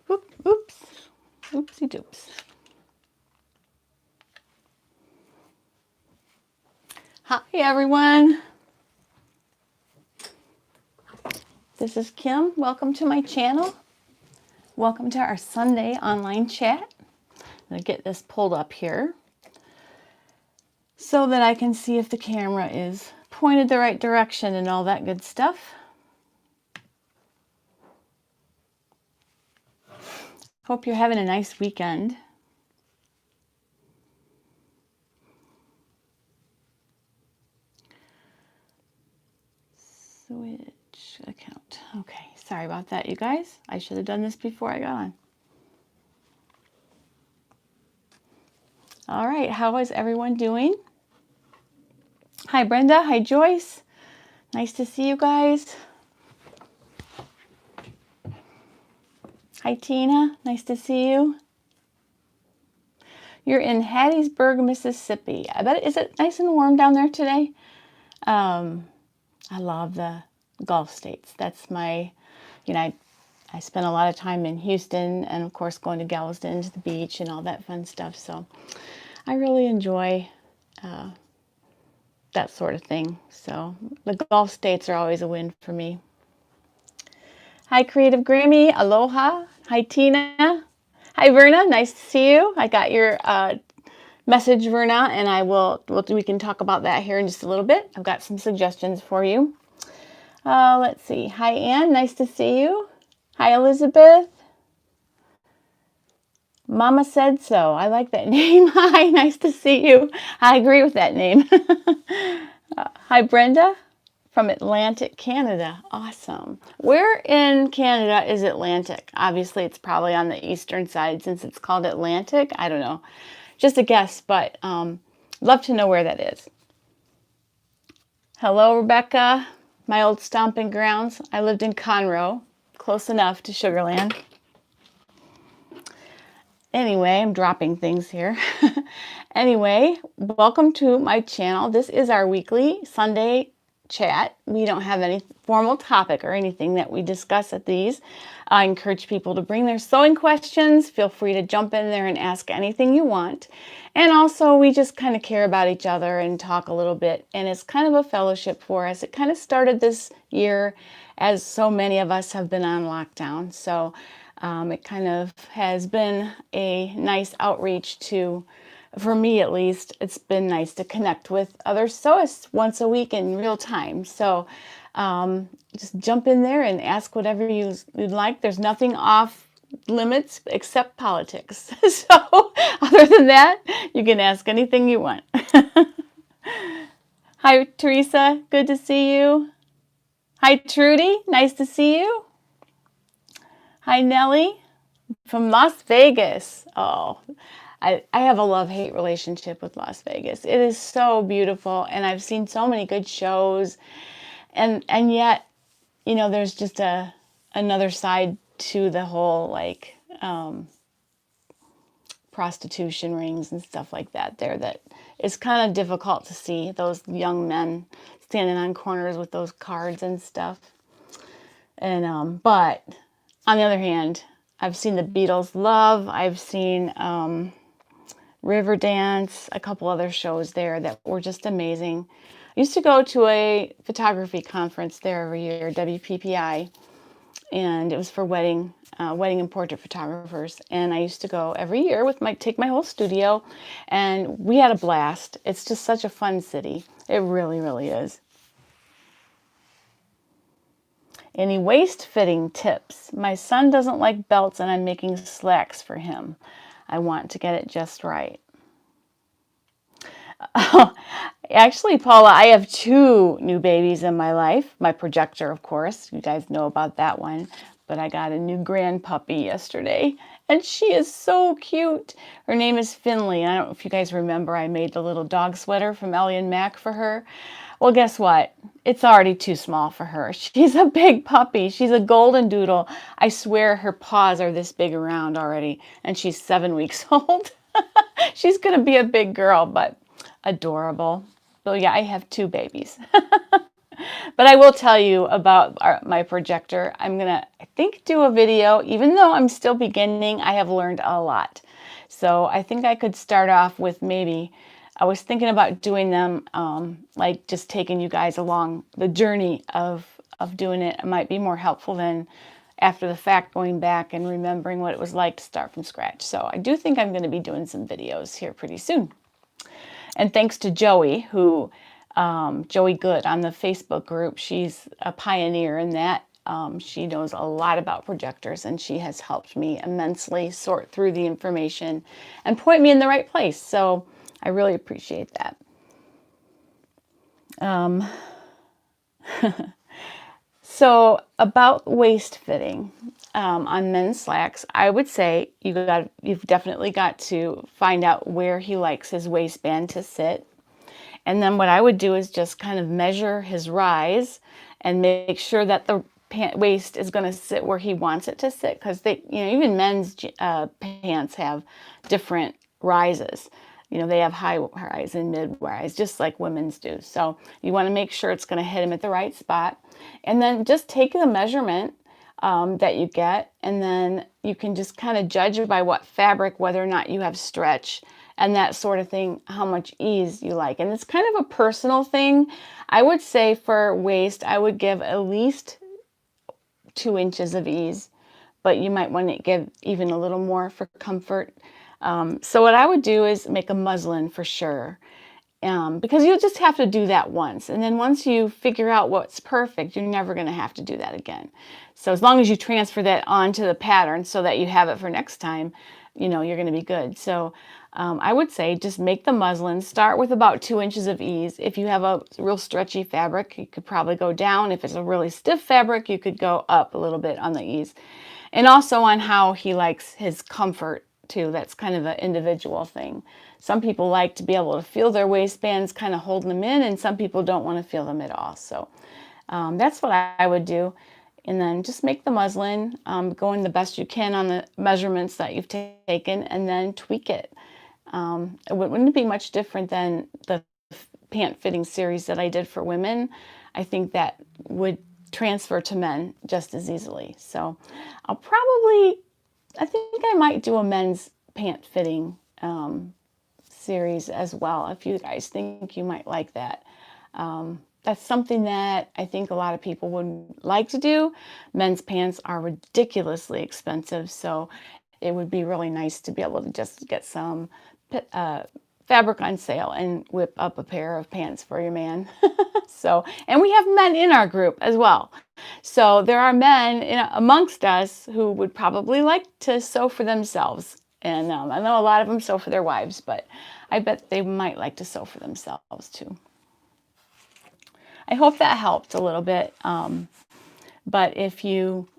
Oops. Oopsie doops. Hi, everyone. This is Kim. Welcome to my channel. Welcome to our Sunday online chat. I'm going to get this pulled up here so that I can see if the camera is pointed the right direction and all that good stuff. Hope you're having a nice weekend. Switch account. Okay, sorry about that, you guys. I should have done this before I got on. All right, how is everyone doing? Hi, Brenda. Hi, Joyce. Nice to see you guys. Hi, Tina. Nice to see you. You're in Hattiesburg, Mississippi. I bet, is it nice and warm down there today? I love the Gulf states. That's my, I spent a lot of time in Houston and, of course, going to Galveston to the beach and all that fun stuff. So I really enjoy that sort of thing. So the Gulf states are always a win for me. Hi, Creative Grammy. Aloha. Hi, Tina. Hi, Verna. Nice to see you. I got your message, Verna, and we can talk about that here in just a little bit. I've got some suggestions for you. Let's see. Hi, Ann. Nice to see you. Hi, Elizabeth. Mama said so. I like that name. Hi, nice to see you. I agree with that name. Hi, Brenda from Atlantic, Canada. Awesome. Where in Canada is Atlantic? Obviously, it's probably on the eastern side since it's called Atlantic. I don't know. Just a guess, but love to know where that is. Hello, Rebecca. My old stomping grounds. I lived in Conroe, close enough to Sugar Land. Anyway, I'm dropping things here. Anyway, welcome to my channel. This is our weekly Sunday chat. We don't have any formal topic or anything that we discuss at these. I encourage people to bring their sewing questions. Feel free to jump in there and ask anything you want. And also, we just kind of care about each other and talk a little bit. And it's kind of a fellowship for us. It kind of started this year as so many of us have been on lockdown. So it kind of has been a nice outreach to, for me at least, it's been nice to connect with other sewists once a week in real time. So just jump in there and ask whatever you'd like. There's nothing off limits except politics. So other than that, you can ask anything you want. Hi, Teresa. Good to see you. Hi, Trudy. Nice to see you. Hi, Nellie from Las Vegas. Oh, I have a love-hate relationship with Las Vegas. It is so beautiful, and I've seen so many good shows, and yet, there's just another side to the whole, like, prostitution rings and stuff like that there that is kind of difficult to see, those young men standing on corners with those cards and stuff. And, but on the other hand, I've seen the Beatles Love, I've seen Riverdance, a couple other shows there that were just amazing. I used to go to a photography conference there every year, WPPI, and it was for wedding and portrait photographers. And I used to go every year take my whole studio, and we had a blast. It's just such a fun city. It really, really is. Any waist fitting tips? My son doesn't like belts, and I'm making slacks for him. I want to get it just right. Actually, Paula, I have 2 new babies in my life. My projector, of course. You guys know about that one. But I got a new grand puppy yesterday, and she is so cute. Her name is Finley. I don't know if you guys remember, I made the little dog sweater from Ellie Mac for her. Well, guess what? It's already too small for her. She's a big puppy. She's a golden doodle. I swear her paws are this big around already, and she's 7 weeks old. She's going to be a big girl, but adorable. So yeah, I have 2 babies. But I will tell you about my projector. I'm going to, I think, do a video. Even though I'm still beginning, I have learned a lot. So I think I could start off with maybe, I was thinking about doing them, like just taking you guys along the journey of doing it. It might be more helpful than after the fact going back and remembering what it was like to start from scratch. So I do think I'm going to be doing some videos here pretty soon. And thanks to Joey, who, Joey Good on the Facebook group, she's a pioneer in that. She knows a lot about projectors, and she has helped me immensely sort through the information and point me in the right place. So I really appreciate that. So about waist fitting on men's slacks, I would say you've definitely got to find out where he likes his waistband to sit. And then what I would do is just kind of measure his rise and make sure that the waist is going to sit where he wants it to sit, because even men's pants have different rises. They have high rise and mid rise, just like women's do. So you want to make sure it's going to hit him at the right spot. And then just take the measurement that you get, and then you can just kind of judge by what fabric, whether or not you have stretch and that sort of thing, how much ease you like. And it's kind of a personal thing. I would say for waist, I would give at least 2 inches of ease, but you might want to give even a little more for comfort. So what I would do is make a muslin for sure, because you'll just have to do that once. And then once you figure out what's perfect, you're never going to have to do that again. So as long as you transfer that onto the pattern so that you have it for next time, you're going to be good. So I would say just make the muslin. Start with about 2 inches of ease. If you have a real stretchy fabric, you could probably go down. If it's a really stiff fabric, you could go up a little bit on the ease. And also on how he likes his comfort too. That's kind of an individual thing. Some people like to be able to feel their waistbands kind of holding them in, and some people don't want to feel them at all. So that's what I would do. And then just make the muslin, going the best you can on the measurements that you've taken, and then tweak it. It wouldn't be much different than the pant fitting series that I did for women. I think that would transfer to men just as easily. So I think I might do a men's pant fitting series as well, if you guys think you might like that. That's something that I think a lot of people would like to do. Men's pants are ridiculously expensive, so it would be really nice to be able to just get some fabric on sale and whip up a pair of pants for your man. And we have men in our group as well. So there are men amongst us who would probably like to sew for themselves. And I know a lot of them sew for their wives, but I bet they might like to sew for themselves too. I hope that helped a little bit. But if you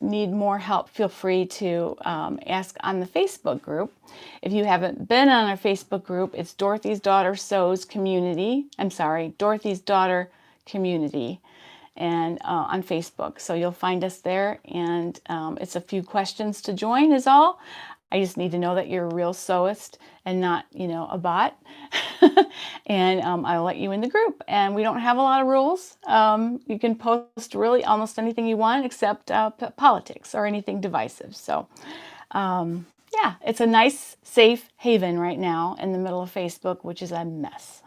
need more help, feel free to ask on the Facebook group. If you haven't been on our Facebook group, it's Dorothy's Daughter Sews Community. I'm sorry, Dorothy's Daughter Community, and on Facebook. So you'll find us there, and it's a few questions to join is all. I just need to know that you're a real sewist and not, a bot. And I'll let you in the group. And we don't have a lot of rules. You can post really almost anything you want except politics or anything divisive. So, yeah, it's a nice, safe haven right now in the middle of Facebook, which is a mess.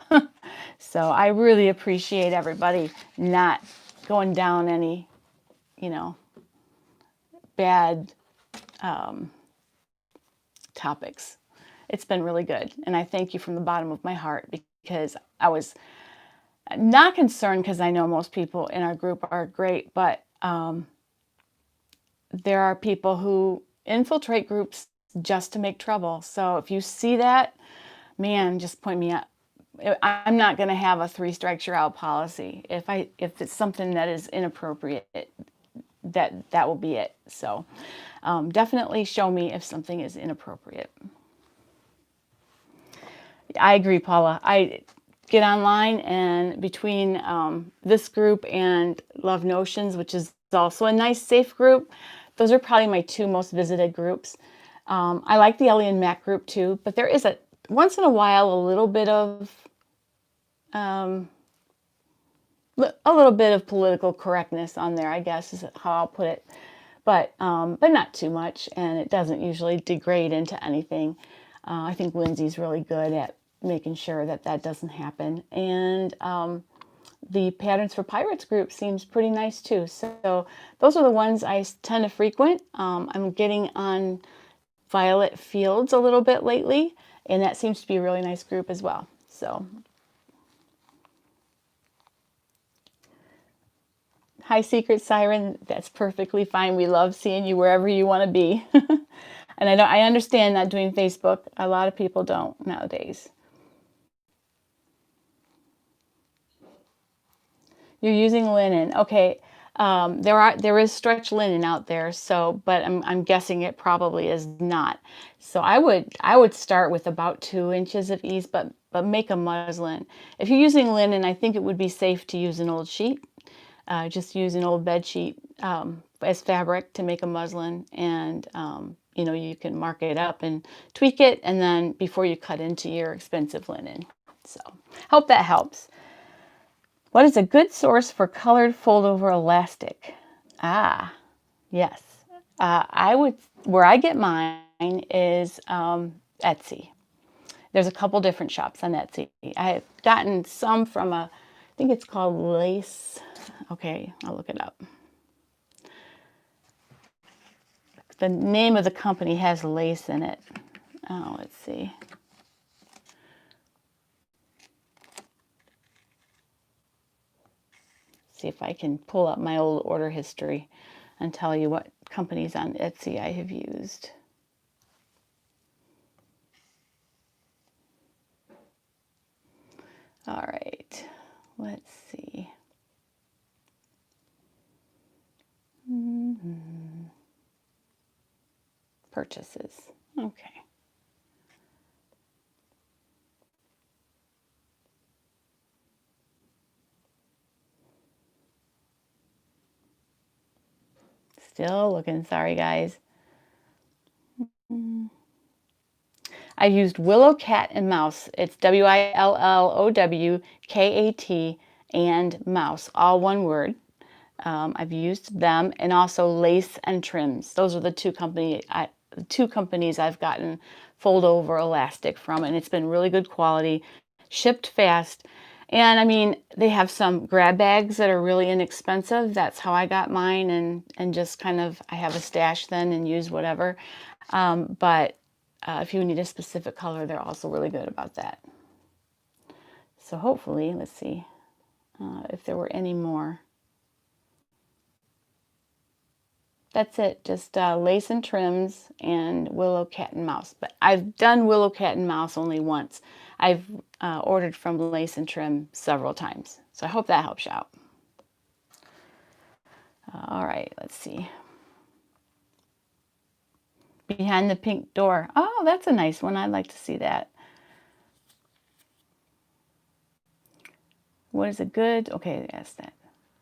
So I really appreciate everybody not going down any, bad topics. It's been really good, and I thank you from the bottom of my heart, because I was not concerned, because I know most people in our group are great, but there are people who infiltrate groups just to make trouble. So if you see that, man, just point me up. I'm not going to have a 3 strikes you're out policy. If it's something that is inappropriate, that will be it. So definitely show me if something is inappropriate. I agree, Paula. I get online, and between this group and Love Notions, which is also a nice, safe group, those are probably my 2 most visited groups. I like the Ellie Mac group too, but there is once in a while a little bit of a little bit of political correctness on there, I guess is how I'll put it. But not too much, and it doesn't usually degrade into anything. I think Lindsay's really good at making sure that that doesn't happen. And the Patterns for Pirates group seems pretty nice too. So those are the ones I tend to frequent. I'm getting on Violet Fields a little bit lately, and that seems to be a really nice group as well. So, hi, Secret Siren. That's perfectly fine. We love seeing you wherever you want to be. And I understand not doing Facebook. A lot of people don't nowadays. You're using linen. Okay. There is stretch linen out there, so but I'm guessing it probably is not. So I would start with about 2 inches of ease, but make a muslin. If you're using linen, I think it would be safe to use an old sheet. Just use an old bed sheet as fabric to make a muslin, and you know, you can mark it up and tweak it, and then before you cut into your expensive linen. So hope that helps. What is a good source for colored fold-over elastic? Ah, yes. Where I get mine is Etsy. There's a couple different shops on Etsy. I've gotten some from I think it's called Lace. Okay, I'll look it up. The name of the company has lace in it. Oh, let's see. See if I can pull up my old order history and tell you what companies on Etsy I have used. All right, let's see. Purchases. Okay. Still looking, sorry guys. I used Willow Cat and Mouse. It's WILLOWKAT and Mouse, all one word. I've used them, and also Lace and Trims. Those are the two companies I've gotten fold over elastic from, and it's been really good quality, shipped fast. And I mean, they have some grab bags that are really inexpensive. That's how I got mine, and just kind of, I have a stash then and use whatever. But if you need a specific color, they're also really good about that. So hopefully, let's see if there were any more. That's it, just Lace and Trims and Willow Cat and Mouse. But I've done Willow Cat and Mouse only once. I've ordered from Lace and Trim several times. So I hope that helps you out. All right, let's see. Behind the Pink Door. Oh, that's a nice one. I'd like to see that. What is a good? Okay, yes, that.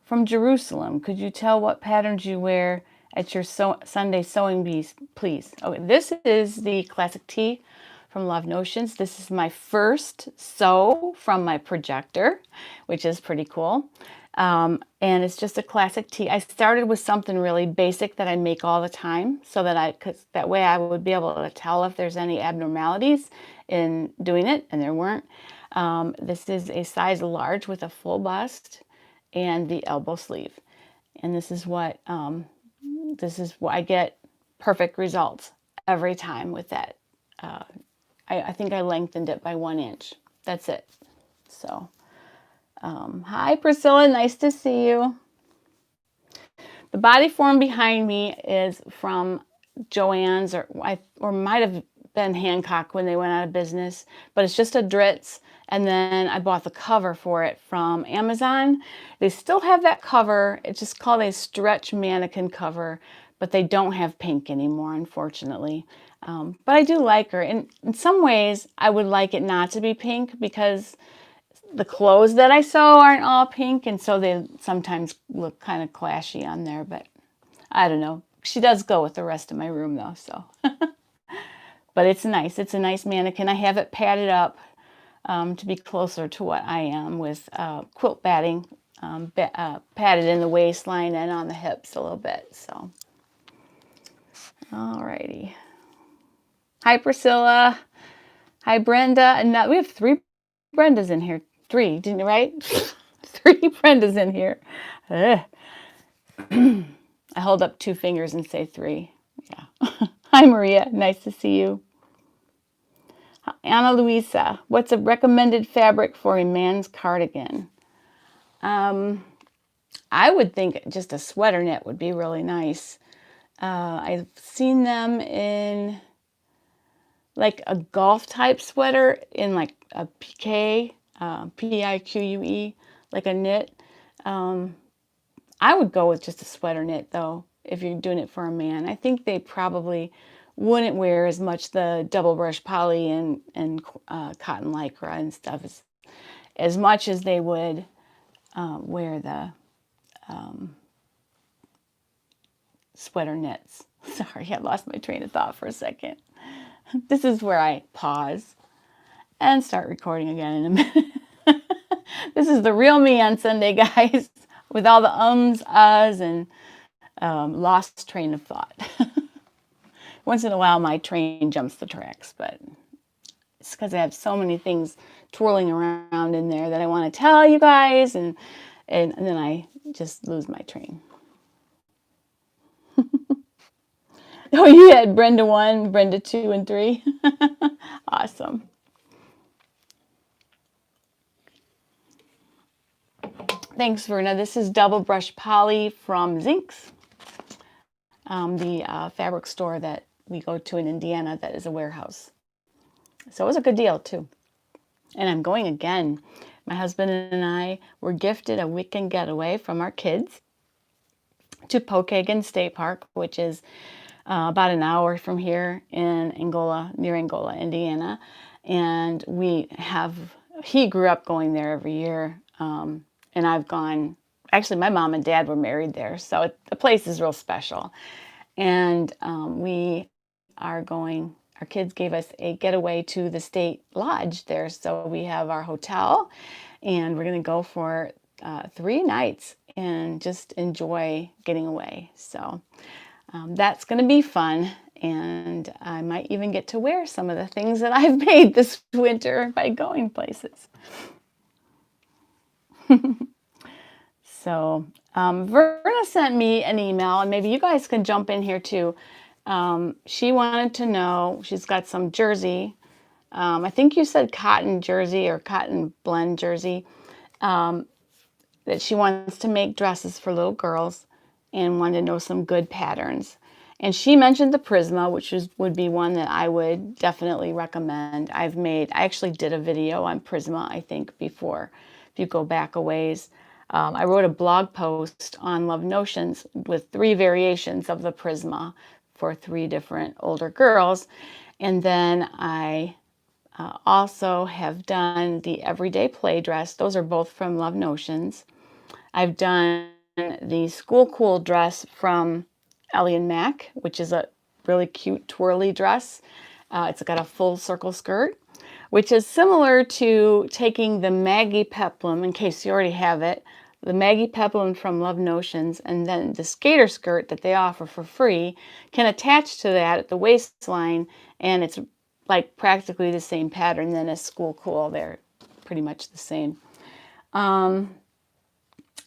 From Jerusalem, could you tell what patterns you wear at your Sunday sewing bees, please? Okay, this is the classic tee from Love Notions. This is my first sew from my projector, which is pretty cool. And it's just a classic tee. I started with something really basic that I make all the time, so that that way I would be able to tell if there's any abnormalities in doing it, and there weren't. This is a size large with a full bust and the elbow sleeve, and this is what I get perfect results every time with that. I think I lengthened it by 1 inch. That's it. So hi Priscilla, nice to see you. The body form behind me is from Joann's, or might have been Hancock when they went out of business, but it's just a Dritz. And then I bought the cover for it from Amazon. They still have that cover. It's just called a stretch mannequin cover, but they don't have pink anymore, unfortunately. But I do like her. And in some ways, I would like it not to be pink, because the clothes that I sew aren't all pink, and so they sometimes look kind of clashy on there, but I don't know. She does go with the rest of my room though, so. But it's nice. It's a nice mannequin. I have it padded up to be closer to what I am with quilt batting. padded in the waistline and on the hips a little bit. So, alrighty. Hi, Priscilla. Hi, Brenda. And now we have 3 Brendas in here. 3, didn't you, right? 3 Brendas in here. I hold up 2 fingers and say 3. Yeah. Hi, Maria. Nice to see you. Anna Luisa, what's a recommended fabric for a man's cardigan? I would think just a sweater knit would be really nice. I've seen them in like a golf type sweater in like a PK, Pique, like a knit. I would go with just a sweater knit though, if you're doing it for a man. I think they probably wouldn't wear as much the double brush poly and cotton lycra and stuff as much as they would wear the sweater knits. Sorry, I lost my train of thought for a second. This is where I pause and start recording again in a minute. This is the real me on Sunday, guys, with all the ums, ahs, and lost train of thought. Once in a while, my train jumps the tracks, but it's because I have so many things twirling around in there that I want to tell you guys, and then I just lose my train. Oh, you had Brenda 1, Brenda 2, and 3. Awesome. Thanks, Verna. This is Double Brush Poly from Zinks, the fabric store that we go to in Indiana that is a warehouse. So it was a good deal, too. And I'm going again. My husband and I were gifted a weekend getaway from our kids to Pokagon State Park, which is about an hour from here in Angola, near Angola, Indiana. And he grew up going there every year. And I've gone, actually my mom and dad were married there. So the place is real special. And we are going, our kids gave us a getaway to the state lodge there. So we have our hotel and we're going to go for 3 nights and just enjoy getting away. So that's going to be fun. And I might even get to wear some of the things that I've made this winter by going places. So Verna sent me an email, and maybe you guys can jump in here too. She wanted to know, she's got some jersey. I think you said cotton jersey or cotton blend jersey, that she wants to make dresses for little girls and wanted to know some good patterns. And she mentioned the Prisma, which would be one that I would definitely recommend. I actually did a video on Prisma, I think, before, if you go back a ways. I wrote a blog post on Love Notions with 3 variations of the Prisma for 3 different older girls. And then I also have done the Everyday Play Dress. Those are both from Love Notions. I've done the School Cool dress from Ellie Mac, which is a really cute twirly dress. It's got a full circle skirt, which is similar to taking the Maggie Peplum, in case you already have it, the Maggie Peplum from Love Notions, and then the skater skirt that they offer for free can attach to that at the waistline, and it's like practically the same pattern than a School Cool. They're pretty much the same.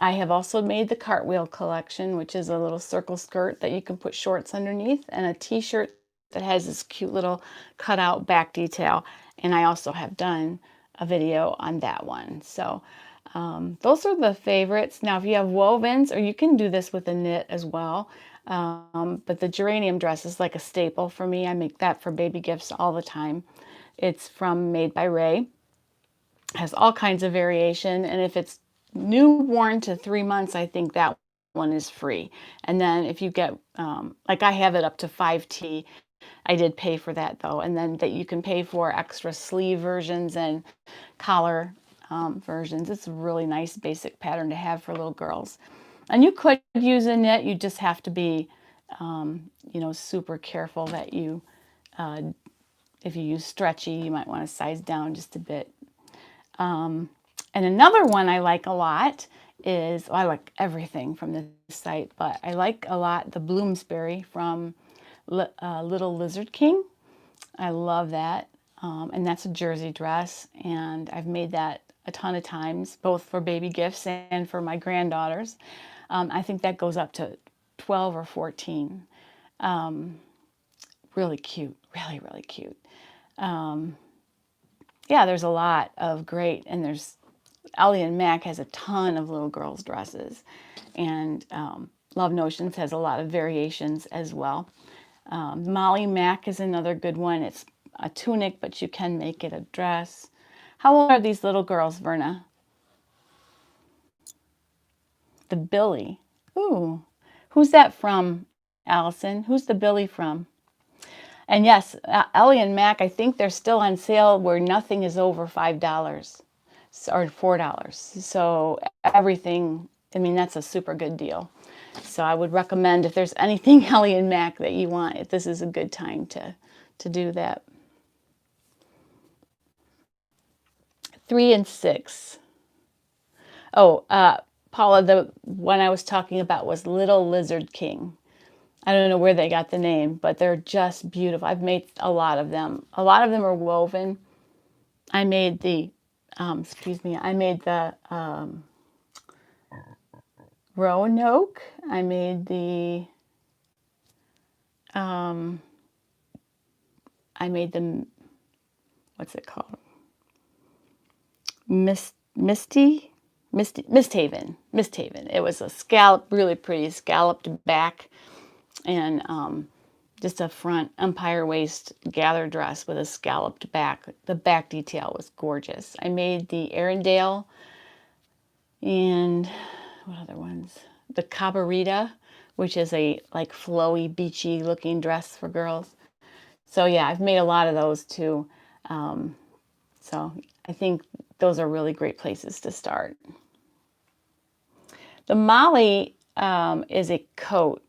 I have also made the Cartwheel Collection, which is a little circle skirt that you can put shorts underneath, and a t-shirt that has this cute little cutout back detail. And I also have done a video on that one. So those are the favorites. Now, if you have wovens, or you can do this with a knit as well, but the geranium dress is like a staple for me. I make that for baby gifts all the time. It's from Made by Ray. Has all kinds of variation, and if it's newborn to 3 months, I think that one is free. And then if you get, like I have it up to 5T, I did pay for that though. And then that you can pay for extra sleeve versions and collar versions. It's a really nice basic pattern to have for little girls. And you could use a knit, you just have to be, you know, super careful that you, if you use stretchy, you might want to size down just a bit. And another one I like a lot is, well, I like everything from this site, but I like a lot the Bloomsbury from Little Lizard King. I love that. And that's a jersey dress, and I've made that a ton of times, both for baby gifts and for my granddaughters. I think that goes up to 12 or 14. Really cute, really, really cute. Yeah, there's a lot of great, and there's Ellie Mac has a ton of little girls' dresses, and Love Notions has a lot of variations as well. Molly Mac is another good one. It's a tunic, but you can make it a dress. How old are these little girls, Verna? The Billy. Ooh, who's that from, Allison? Who's the Billy from? And yes, Ellie and Mac, I think they're still on sale where nothing is over $5 or $4. So everything, I mean, that's a super good deal. So I would recommend if there's anything Ellie and Mac that you want, this is a good time to do that. 3 and 6. Oh, Paula, the one I was talking about was Little Lizard King. I don't know where they got the name, but they're just beautiful. I've made a lot of them. A lot of them are woven. I made the, I made the Roanoke. I made the, what's it called? Misthaven. It was a scallop, really pretty scalloped back, and just a front empire waist gather dress with a scalloped back. The back detail was gorgeous. I made the Arendelle, and what other ones? The Cabarita, which is a like flowy, beachy looking dress for girls. So yeah, I've made a lot of those too. So I think those are really great places to start. The Molly is a coat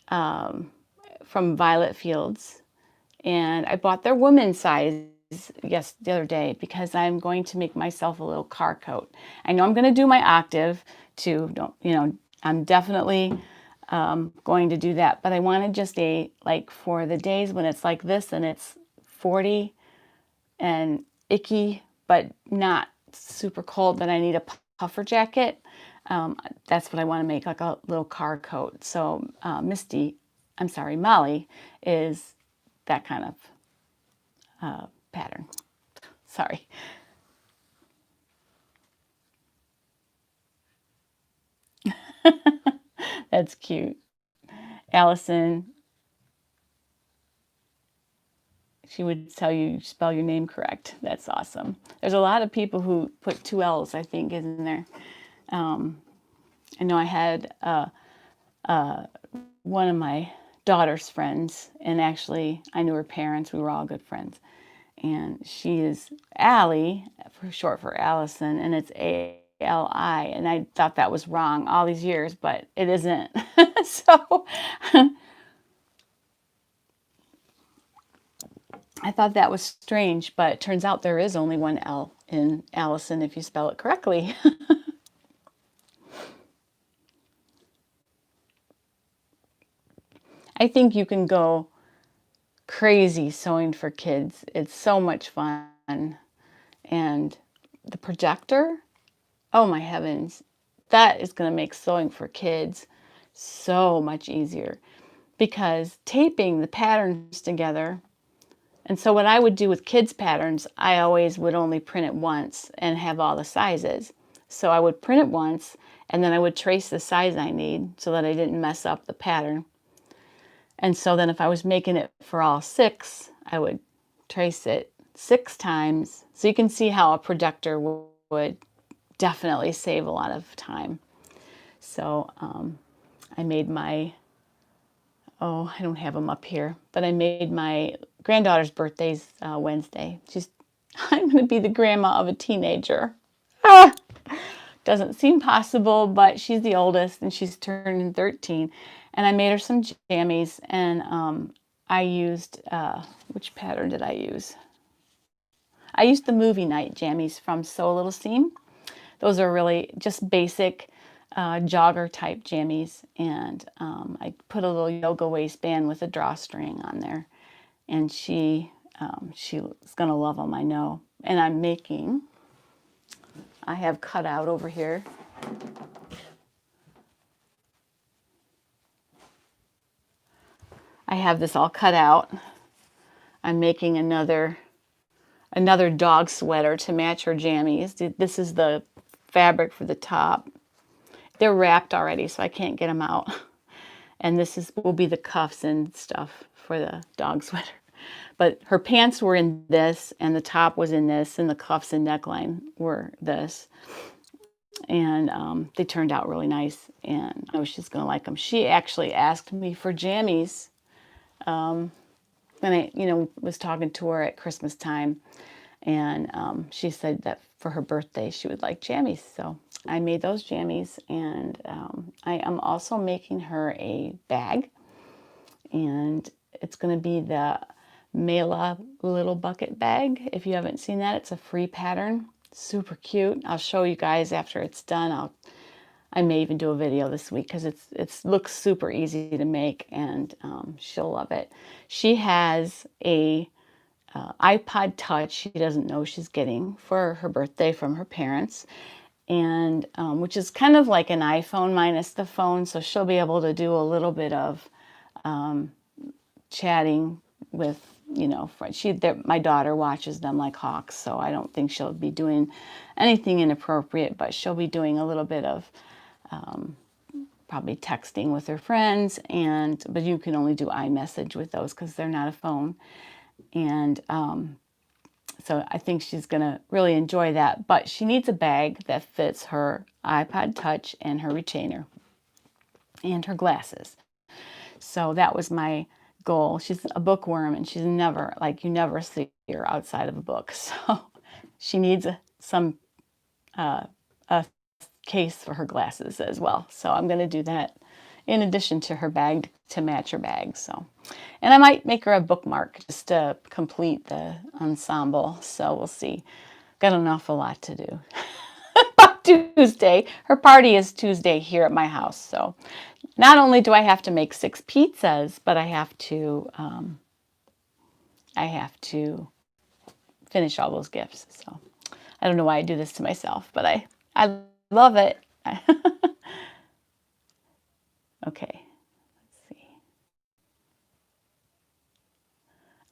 from Violet Fields, and I bought their women's size the other day because I'm going to make myself a little car coat. I know I'm going to do my octave too. I'm definitely going to do that, but I wanted just like for the days when it's like this and it's 40 and icky, but not super cold, but I need a puffer jacket. That's what I want to make, like a little car coat. So Molly is that kind of pattern. Sorry. That's cute. Allison, she would tell you spell your name correct. That's awesome. There's a lot of people who put 2 L's, I think, in there. I know I had one of my daughter's friends, and actually I knew her parents. We were all good friends. And she is Allie, for short for Allison, and it's A-L-I. And I thought that was wrong all these years, but it isn't. So I thought that was strange, but it turns out there is only one L in Allison if you spell it correctly. I think you can go crazy sewing for kids. It's so much fun. And the projector, oh my heavens, that is going to make sewing for kids so much easier, because taping the patterns together. And so what I would do with kids' patterns, I always would only print it once and have all the sizes. So I would print it once, and then I would trace the size I need so that I didn't mess up the pattern. And so then if I was making it for all 6, I would trace it 6 times. So you can see how a projector would definitely save a lot of time. So I made my, I don't have them up here, but I made my granddaughter's birthday's Wednesday. I'm going to be the grandma of a teenager. Doesn't seem possible, but she's the oldest and she's turning 13. And I made her some jammies, and I used, which pattern did I use? I used the movie night jammies from Sew a Little Seam. Those are really just basic jogger type jammies, and I put a little yoga waistband with a drawstring on there, and she's gonna love them, I know. And I have cut out over here. I have this all cut out. I'm making another dog sweater to match her jammies. This is the fabric for the top. They're wrapped already, so I can't get them out. And will be the cuffs and stuff for the dog sweater. But her pants were in this, and the top was in this, and the cuffs and neckline were this. And they turned out really nice, and I know she's going to like them. She actually asked me for jammies when I, was talking to her at Christmas time, and she said that for her birthday she would like jammies. So I made those jammies, and I am also making her a bag, and it's going to be the Mela little bucket bag. If you haven't seen that, it's a free pattern. Super cute. I'll show you guys after it's done. I may even do a video this week because it looks super easy to make, and she'll love it. She has a iPod Touch she doesn't know she's getting for her birthday from her parents, and which is kind of like an iPhone minus the phone, so she'll be able to do a little bit of chatting with, my daughter watches them like hawks, so I don't think she'll be doing anything inappropriate, but she'll be doing a little bit of probably texting with her friends, but you can only do iMessage with those because they're not a phone. And so I think she's going to really enjoy that. But she needs a bag that fits her iPod Touch and her retainer and her glasses. So that was my goal. She's a bookworm, and she's never, you never see her outside of a book. So she needs a case for her glasses as well. So I'm going to do that in addition to her bag to match her bag. So, and I might make her a bookmark just to complete the ensemble. So we'll see. Got an awful lot to do. About Tuesday. Her party is Tuesday here at my house. So not only do I have to make 6 pizzas, but I have to finish all those gifts. So I don't know why I do this to myself, but I love it. Okay, let's see.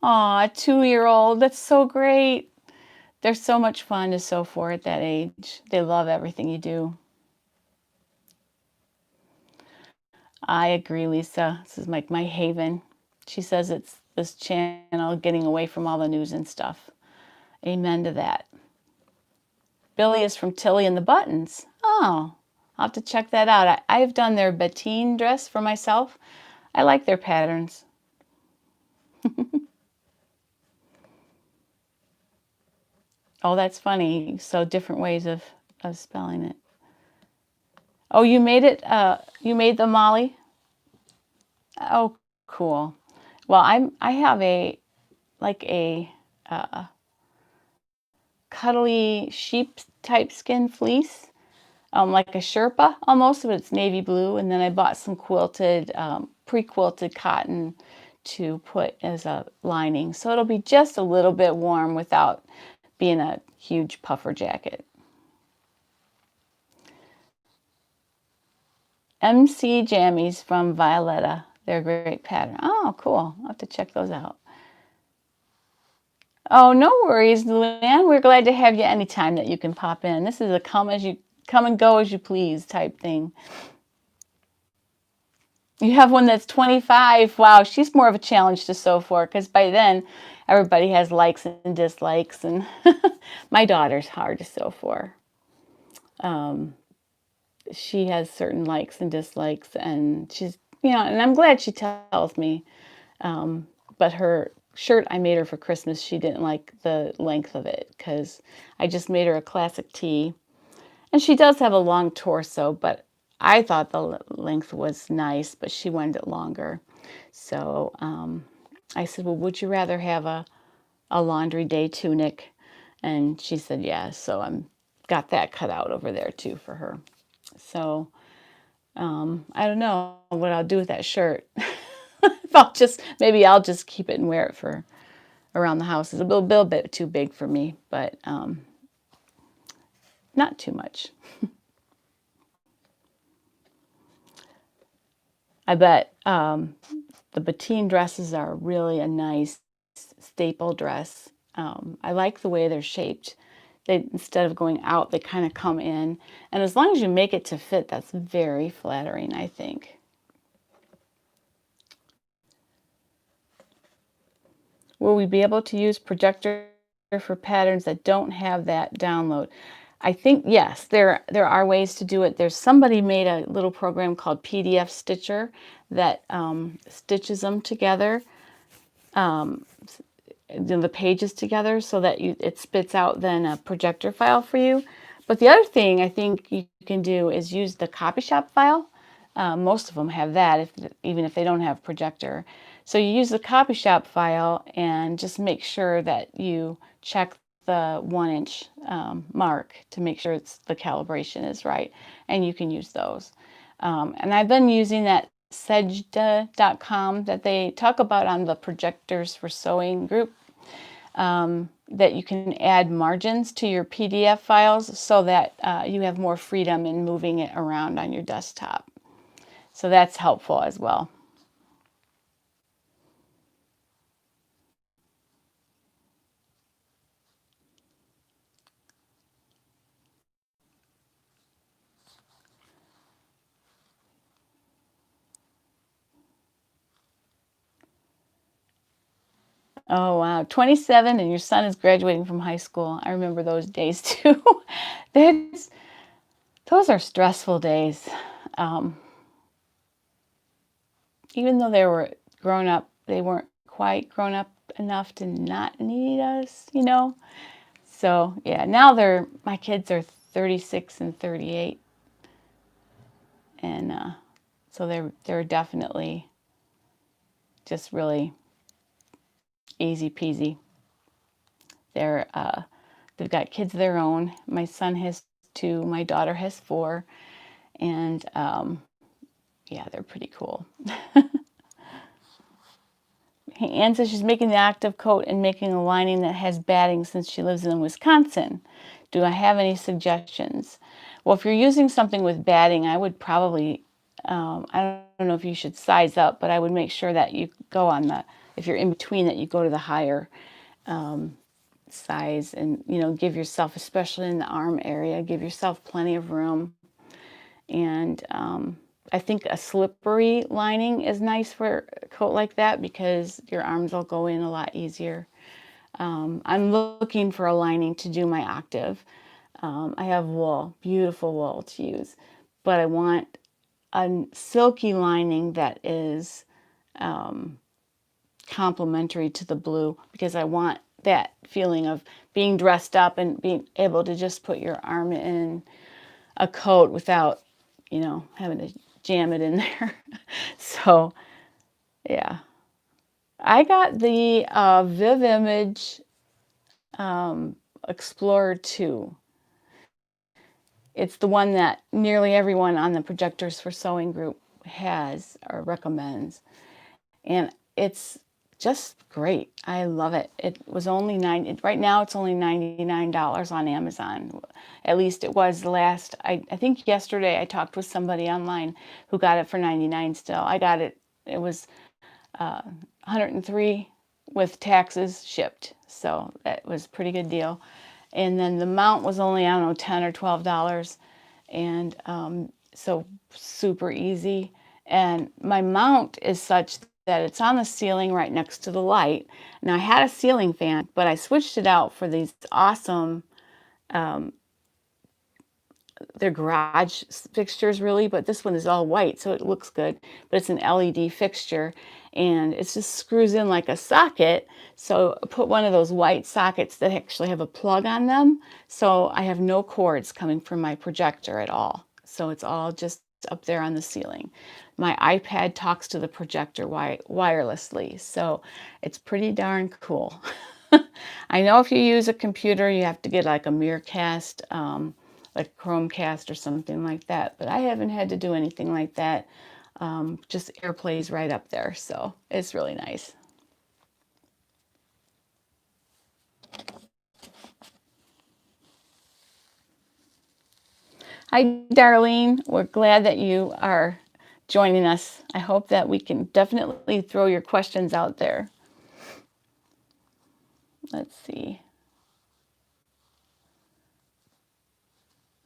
Aw, a 2-year-old. That's so great. They're so much fun to sew for at that age. They love everything you do. I agree, Lisa. This is like my haven. She says it's this channel getting away from all the news and stuff. Amen to that. Billy is from Tilly and the Buttons. Oh, I'll have to check that out. I've done their Bettine dress for myself. I like their patterns. Oh, that's funny. So different ways of spelling it. Oh, you made it? You made the Molly? Oh, cool. Well, I have a cuddly sheep type skin fleece, like a Sherpa almost, but it's navy blue. And then I bought some quilted, pre-quilted cotton to put as a lining. So it'll be just a little bit warm without being a huge puffer jacket. MC Jammies from Violetta. They're a great pattern. Oh, cool. I'll have to check those out. Oh, no worries, Luann. We're glad to have you anytime that you can pop in. This is a come and go as you please type thing. You have one that's 25. Wow, she's more of a challenge to sew for, because by then everybody has likes and dislikes, and my daughter's hard to sew for. She has certain likes and dislikes, and she's, and I'm glad she tells me. But her shirt I made her for Christmas, she didn't like the length of it, because I just made her a classic tee. And she does have a long torso, but I thought the length was nice, but she wanted it longer. So I said, well, would you rather have a laundry day tunic? And she said, yeah. So got that cut out over there too for her. So I don't know what I'll do with that shirt. Maybe I'll just keep it and wear it for around the house. It's a little bit too big for me, but not too much. I bet the Bettine dresses are really a nice staple dress. I like the way they're shaped. Instead of going out, they kind of come in. And as long as you make it to fit, that's very flattering, I think. Will we be able to use projector for patterns that don't have that download? I think, yes, there are ways to do it. There's somebody made a little program called PDF Stitcher that stitches them together, the pages together, so that it spits out then a projector file for you. But the other thing I think you can do is use the copy shop file. Most of them have that, even if they don't have projector. So you use the copy shop file and just make sure that you check the 1-inch mark to make sure the calibration is right, and you can use those. And I've been using that Sejda.com that they talk about on the Projectors for Sewing group, that you can add margins to your PDF files so that you have more freedom in moving it around on your desktop. So that's helpful as well. Oh, wow. 27 and your son is graduating from high school. I remember those days too. Those are stressful days. Even though they were grown up, they weren't quite grown up enough to not need us, you know? So, yeah, now my kids are 36 and 38. And so they're definitely just really easy peasy. They've got kids of their own. My son has 2, my daughter has 4, and yeah, they're pretty cool. Anne says she's making the octave coat and making a lining that has batting since she lives in Wisconsin. Do I have any suggestions? Well, if you're using something with batting, I would probably, I don't know if you should size up, but I would make sure that you go on if you're in between, that you go to the higher size, and, give yourself, especially in the arm area, give yourself plenty of room. And I think a slippery lining is nice for a coat like that because your arms will go in a lot easier. I'm looking for a lining to do my octave. I have wool, beautiful wool to use, but I want a silky lining that is complementary to the blue, because I want that feeling of being dressed up and being able to just put your arm in a coat without, having to jam it in there. So, yeah. I got the Viv Image Explorer 2. It's the one that nearly everyone on the Projectors for Sewing group has or recommends. And it's just great. I love it. It was only right now it's only $99 on Amazon. At least it was I think yesterday I talked with somebody online who got it for 99 still. I got it. It was 103 with taxes shipped. So that was a pretty good deal. And then the mount was only, I don't know, $10 or $12. And so super easy. And my mount is such that it's on the ceiling right next to the light. Now I had a ceiling fan, but I switched it out for these awesome, they're garage fixtures really, but this one is all white, so it looks good. But it's an LED fixture, and it just screws in like a socket. So I put one of those white sockets that actually have a plug on them. So I have no cords coming from my projector at all. So it's all just up there on the ceiling. My iPad talks to the projector wirelessly, so it's pretty darn cool. I know if you use a computer, you have to get like a Miracast like a Chromecast or something like that. But I haven't had to do anything like that. Just AirPlay's right up there, so it's really nice. Hi, Darlene. We're glad that you are joining us. I hope that we can definitely throw your questions out there. Let's see.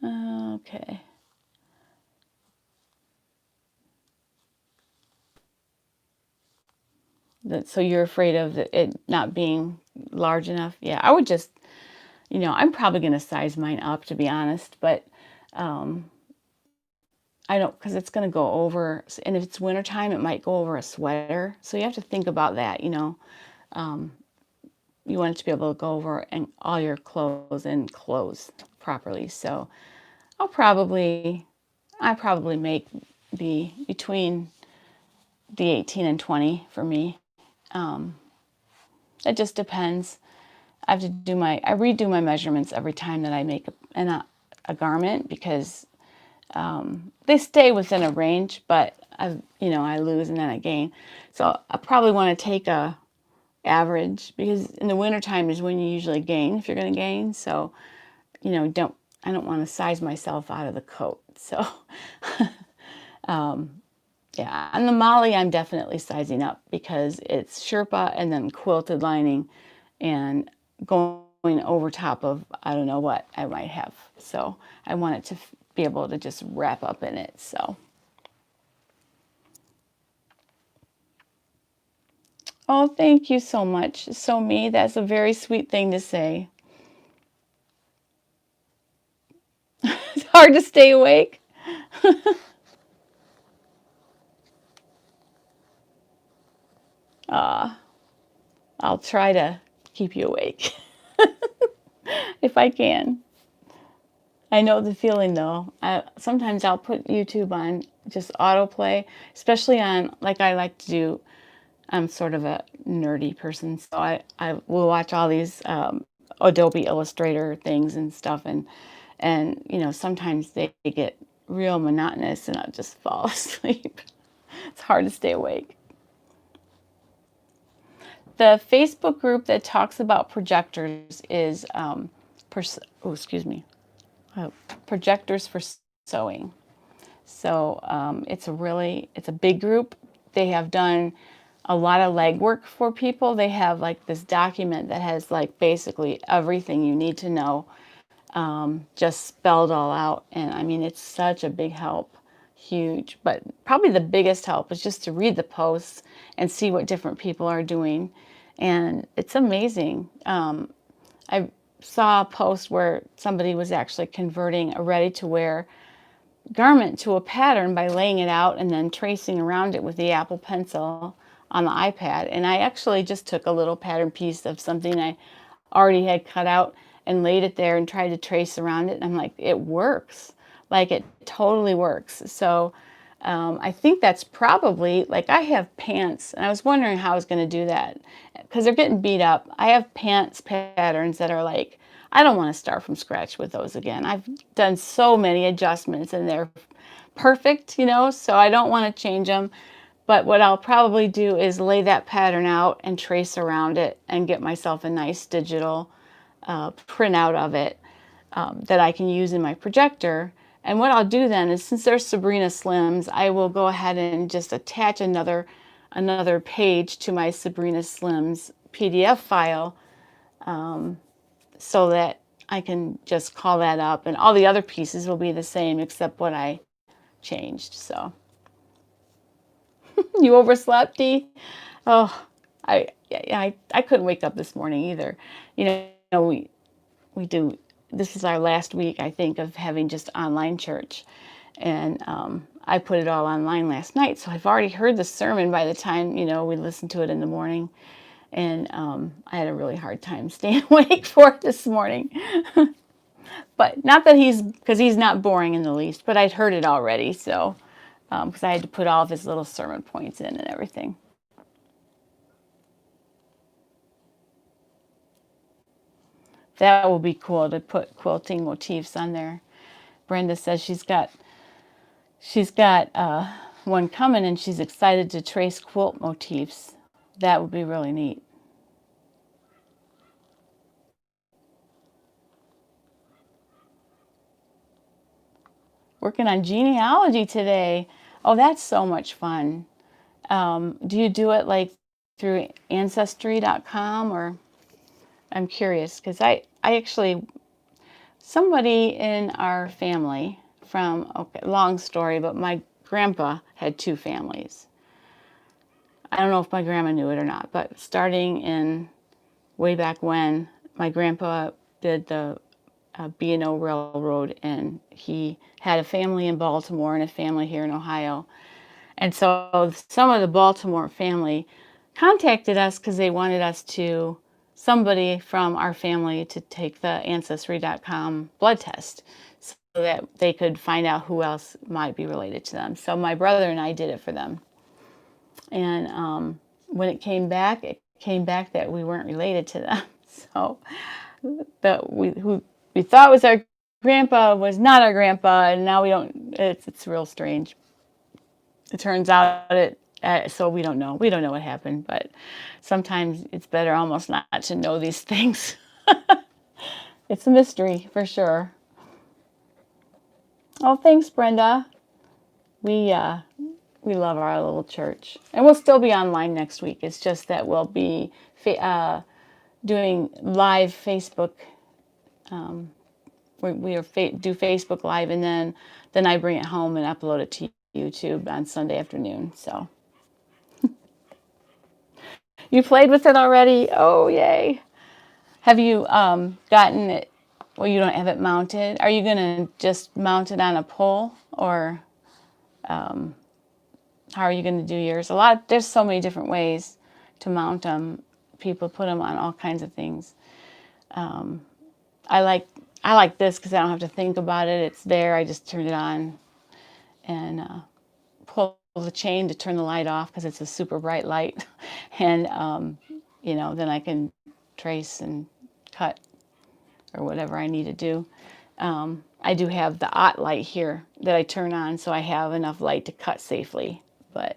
Okay. So you're afraid of it not being large enough? Yeah, I would just, I'm probably going to size mine up, to be honest, but I don't, because it's going to go over, and if it's wintertime, it might go over a sweater. So you have to think about that, you want it to be able to go over and all your clothes and clothes properly. So I probably make be between the 18 and 20 for me. It just depends. I redo my measurements every time that I make a garment, because they stay within a range, but I lose and then I gain. So I probably want to take a average, because in the wintertime is when you usually gain, if you're going to gain. So, I don't want to size myself out of the coat. So, yeah, on the Molly, I'm definitely sizing up, because it's Sherpa and then quilted lining and going over top of, I don't know what I might have. So I want it to be able to just wrap up in it. So. Oh, thank you so much. So me, that's a very sweet thing to say. It's hard to stay awake. I'll try to keep you awake if I can. I know the feeling though. Sometimes I'll put YouTube on just autoplay, especially on, like I like to do, I'm sort of a nerdy person, so I will watch all these Adobe Illustrator things and stuff, and sometimes they get real monotonous and I'll just fall asleep. It's hard to stay awake. The Facebook group that talks about projectors is Projectors for Sewing. So it's a big group. They have done a lot of legwork for people. They have like this document that has like basically everything you need to know, just spelled all out. And I mean, it's such a big help, huge. But probably the biggest help is just to read the posts and see what different people are doing. And it's amazing. I saw a post where somebody was actually converting a ready-to-wear garment to a pattern by laying it out and then tracing around it with the Apple Pencil on the iPad. And I actually just took a little pattern piece of something I already had cut out and laid it there and tried to trace around it. And I'm like, it works. Like, it totally works. So I think that's probably, like, I have pants, and I was wondering how I was going to do that because they're getting beat up. I have pants patterns that are like, I don't want to start from scratch with those again. I've done so many adjustments and they're perfect, so I don't want to change them. But what I'll probably do is lay that pattern out and trace around it and get myself a nice digital printout of it that I can use in my projector. And what I'll do then is, since they're Sabrina Slims, I will go ahead and just attach another page to my Sabrina Slims PDF file, so that I can just call that up, and all the other pieces will be the same except what I changed. So you overslept, Dee? Oh, I couldn't wake up this morning either. We do. This is our last week, I think, of having just online church, and I put it all online last night, so I've already heard the sermon by the time we listened to it in the morning. And I had a really hard time staying awake for it this morning. But not that because he's not boring in the least, but I'd heard it already. So, because I had to put all of his little sermon points in and everything. That will be cool to put quilting motifs on there. Brenda says she's got one coming, and she's excited to trace quilt motifs. That would be really neat. Working on genealogy today. Oh, that's so much fun. Do you do it like through ancestry.com, or I'm curious because I actually, somebody in our family from, okay, long story, but my grandpa had two families. I don't know if my grandma knew it or not, but starting in way back when, my grandpa did the B&O Railroad, and he had a family in Baltimore and a family here in Ohio. And so some of the Baltimore family contacted us because they wanted somebody from our family to take the Ancestry.com blood test so that they could find out who else might be related to them. So my brother and I did it for them. And when it came back that we weren't related to them. So who we thought was our grandpa was not our grandpa, and now we don't. It's real strange. It turns out so we don't know. We don't know what happened, but sometimes it's better almost not to know these things. It's a mystery for sure. Oh, thanks, Brenda. We love our little church, and we'll still be online next week. It's just that we'll be doing live Facebook. Do Facebook Live, and then I bring it home and upload it to YouTube on Sunday afternoon. So you played with it already? Oh, yay! Have you gotten it? Well, you don't have it mounted. Are you gonna just mount it on a pole, or how are you gonna do yours? There's so many different ways to mount them. People put them on all kinds of things. I like this because I don't have to think about it. It's there. I just turn it on and pull the chain to turn the light off because it's a super bright light. And, then I can trace and cut or whatever I need to do. I do have the OT light here that I turn on, so I have enough light to cut safely. But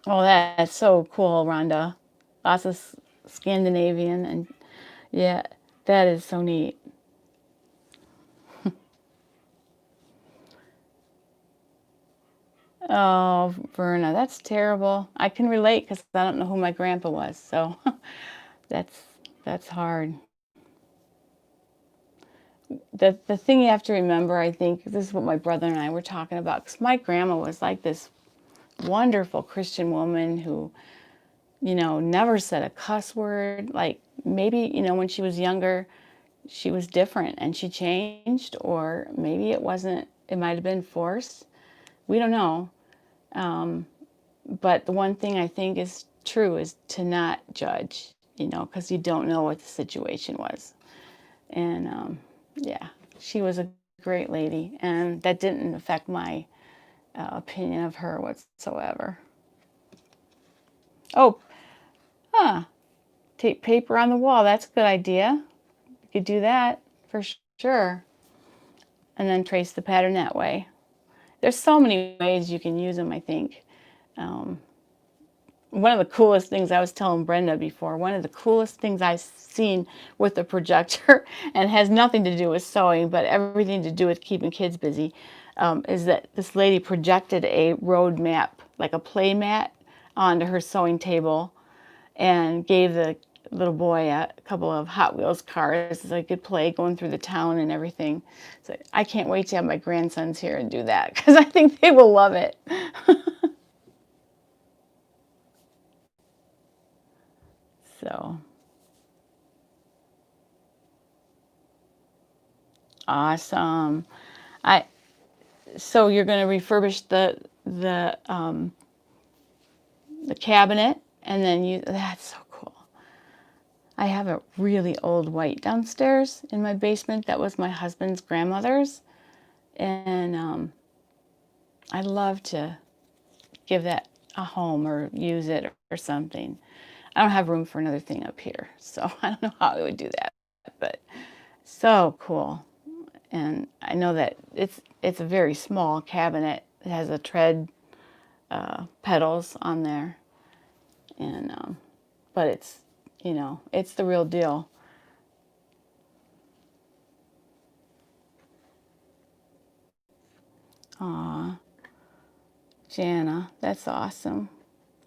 oh, that's so cool, Rhonda. Lots of Scandinavian, and yeah, that is so neat. Oh, Verna, that's terrible. I can relate because I don't know who my grandpa was, so that's hard. The thing you have to remember, I think, this is what my brother and I were talking about, because my grandma was like this wonderful Christian woman who, never said a cuss word. Like maybe, when she was younger, she was different and she changed, or maybe it might have been forced. We don't know. But the one thing I think is true is to not judge, because you don't know what the situation was. And yeah, she was a great lady, and that didn't affect my opinion of her whatsoever. Oh, tape paper on the wall. That's a good idea. You could do that for sure. And then trace the pattern that way. There's so many ways you can use them, I think. One of the coolest things, I was telling Brenda before, one of the coolest things I've seen with the projector, and has nothing to do with sewing, but everything to do with keeping kids busy, is that this lady projected a road map, like a play mat, onto her sewing table, and gave the little boy a couple of Hot Wheels cars so they could play going through the town and everything. So I can't wait to have my grandsons here and do that, because I think they will love it. So awesome. So you're going to refurbish the cabinet, and then that's so cool. I have a really old white downstairs in my basement that was my husband's grandmother's, and I'd love to give that a home or use it or something. I don't have room for another thing up here, so I don't know how I would do that, but so cool. And I know that it's a very small cabinet. It has a tread pedals on there, and but it's, you know, it's the real deal. Aw, Jana, that's awesome.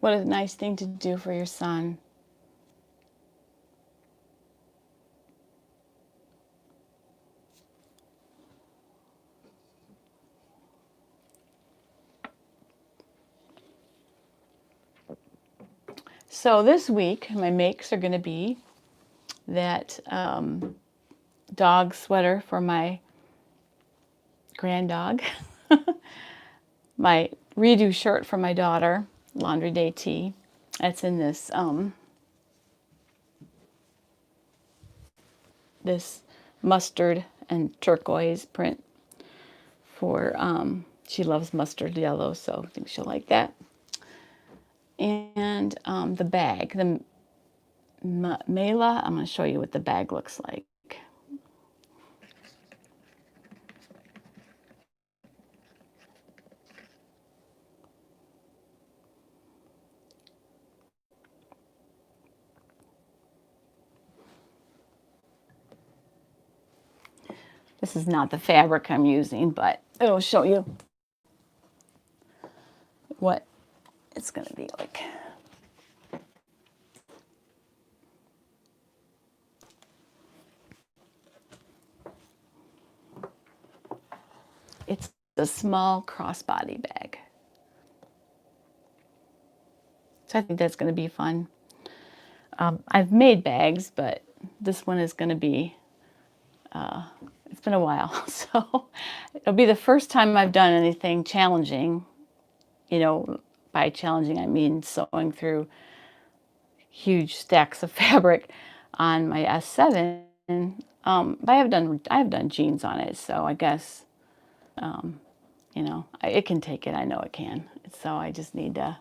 What a nice thing to do for your son. So this week, my makes are going to be that dog sweater for my grand dog, my redo shirt for my daughter, laundry day tee. That's in this this mustard and turquoise print for she loves mustard yellow, so I think she'll like that. And the bag, the Mela, I'm going to show you what the bag looks like. This is not the fabric I'm using, but it'll show you what it's going to be like. It's a small crossbody bag. So I think that's going to be fun. I've made bags, but this one is going to be, it's been a while. So it'll be the first time I've done anything challenging. You know, by challenging, I mean sewing through huge stacks of fabric on my S7. But I have done jeans on it, so I guess, you know, it can take it. I know it can. So I just need to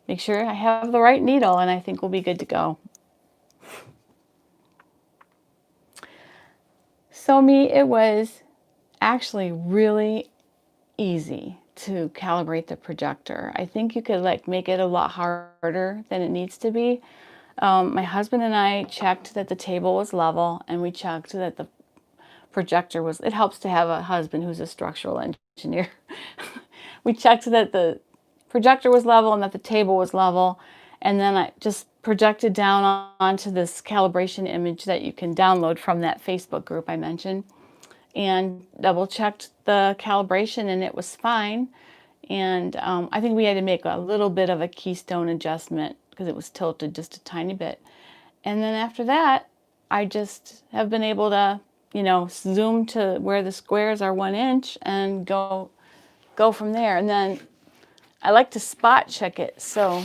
make sure I have the right needle, and I think we'll be good to go. So it was actually really easy to calibrate the projector. I think you could like make it a lot harder than it needs to be. My husband and I checked that the table was level, and we checked that the projector was, it helps to have a husband who's a structural engineer. We checked that the projector was level and that the table was level, and then I just projected down onto this calibration image that you can download from that Facebook group I mentioned, and double checked the calibration, and it was fine. And I think we had to make a little bit of a keystone adjustment because it was tilted just a tiny bit. And then after that, I just have been able to, you know, zoom to where the squares are 1 inch and go from there. And then I like to spot check it. So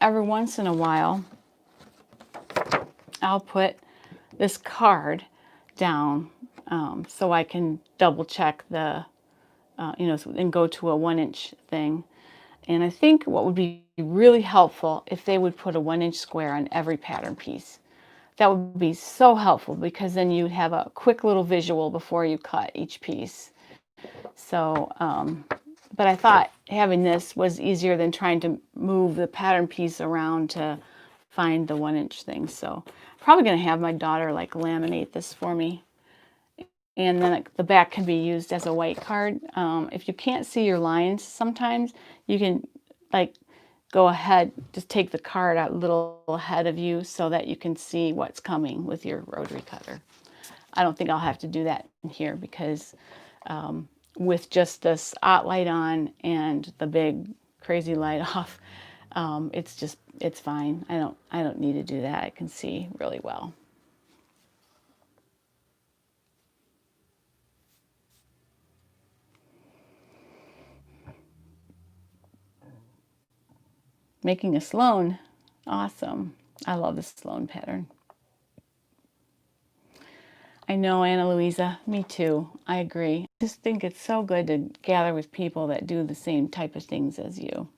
every once in a while, I'll put this card down so I can double check the, you know, and go to a 1 inch thing. And I think what would be really helpful if they would put a 1 inch square on every pattern piece. That would be so helpful, because then you'd have a quick little visual before you cut each piece. So, but I thought having this was easier than trying to move the pattern piece around to find the 1 inch thing. So probably going to have my daughter like laminate this for me. And then the back can be used as a white card. If you can't see your lines, sometimes you can like go ahead, just take the card out a little ahead of you so that you can see what's coming with your rotary cutter. I don't think I'll have to do that in here because with just the spotlight on and the big crazy light off, it's fine. I don't need to do that. I can see really well. Making a Sloan. Awesome. I love the Sloan pattern. I know, Anna Louisa. Me too. I agree. I just think it's so good to gather with people that do the same type of things as you.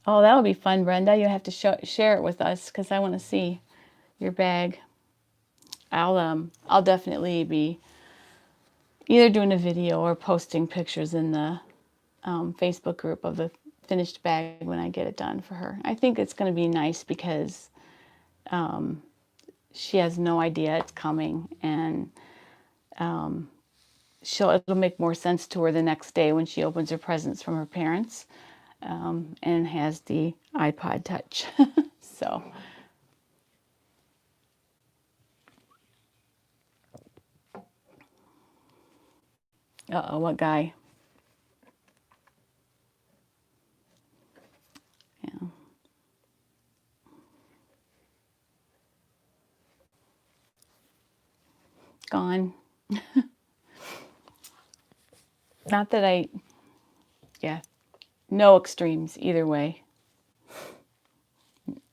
Oh, that'll be fun, Brenda. You have to share it with us because I want to see your bag. I'll definitely be either doing a video or posting pictures in the Facebook group of the finished bag when I get it done for her. I think it's going to be nice because she has no idea it's coming, and it'll make more sense to her the next day when she opens her presents from her parents and has the iPod Touch. So. Uh-oh, what guy? Yeah. Gone. Not that yeah, no extremes either way.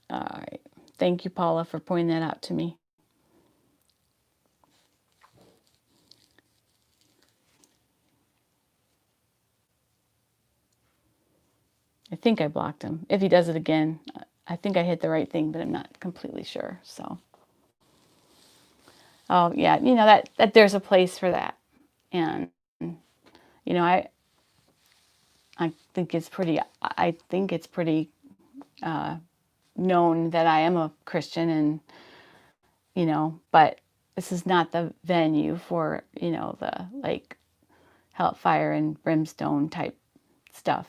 All right. Thank you, Paula, for pointing that out to me. I think I blocked him. If he does it again, I think I hit the right thing, but I'm not completely sure. So, oh yeah, you know that there's a place for that, and you know I think it's pretty. I think it's pretty known that I am a Christian, and you know, but this is not the venue for the like hellfire and brimstone type stuff.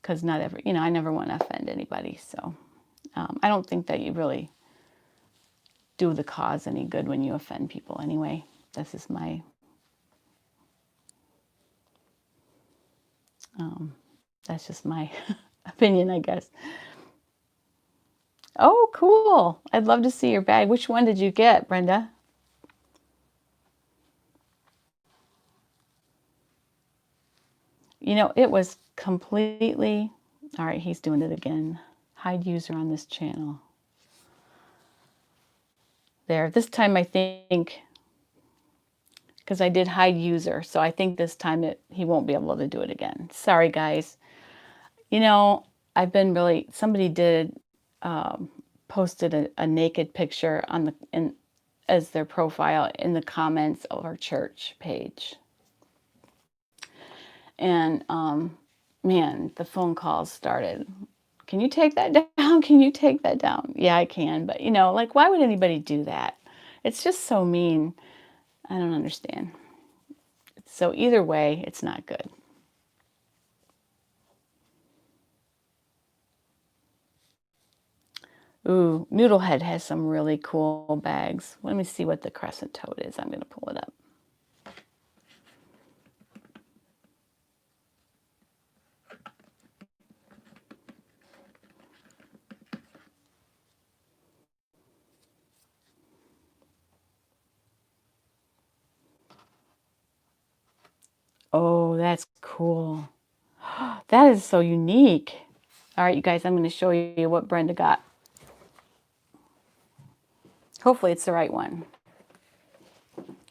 Because not every, I never want to offend anybody. So I don't think that you really do the cause any good when you offend people anyway. This is that's just my opinion, I guess. Oh, cool. I'd love to see your bag. Which one did you get, Brenda? You know, it was completely, all right, he's doing it again. Hide user on this channel. There, this time I think, because I did hide user, so I think this time he won't be able to do it again. Sorry, guys. You know, I've been really, somebody did, posted a naked picture on as their profile in the comments of our church page. And man, the phone calls started. Can you take that down? Can you take that down? Yeah, I can. But like, why would anybody do that? It's just so mean. I don't understand. So either way, it's not good. Ooh, Noodlehead has some really cool bags. Let me see what the crescent toad is. I'm going to pull it up. Oh, that's cool. That is so unique. All right, you guys, I'm going to show you what Brenda got. Hopefully it's the right one.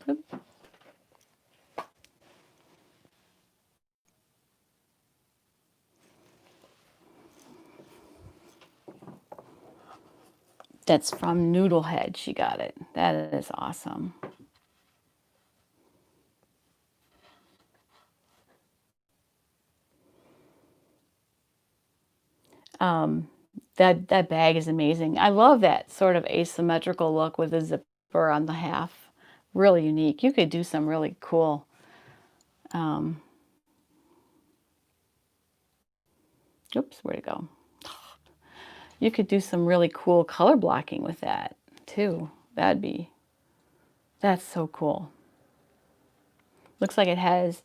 Oop. That's from Noodlehead. She got it. That is awesome. That bag is amazing. I love that sort of asymmetrical look with a zipper on the half. Really unique. You could do some really cool. Oops, where'd it go? You could do some really cool color blocking with that too. That's so cool. Looks like it has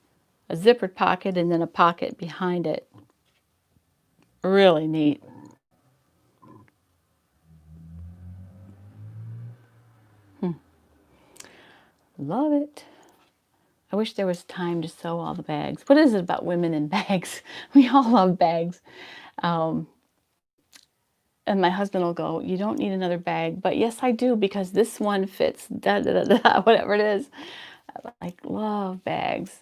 a zippered pocket and then a pocket behind it. Really neat. Love it. I wish there was time to sew all the bags. What is it about women and bags? We all love bags. And my husband will go, you don't need another bag. But yes, I do, because this one fits, da, da, da, da, whatever it is. I love bags.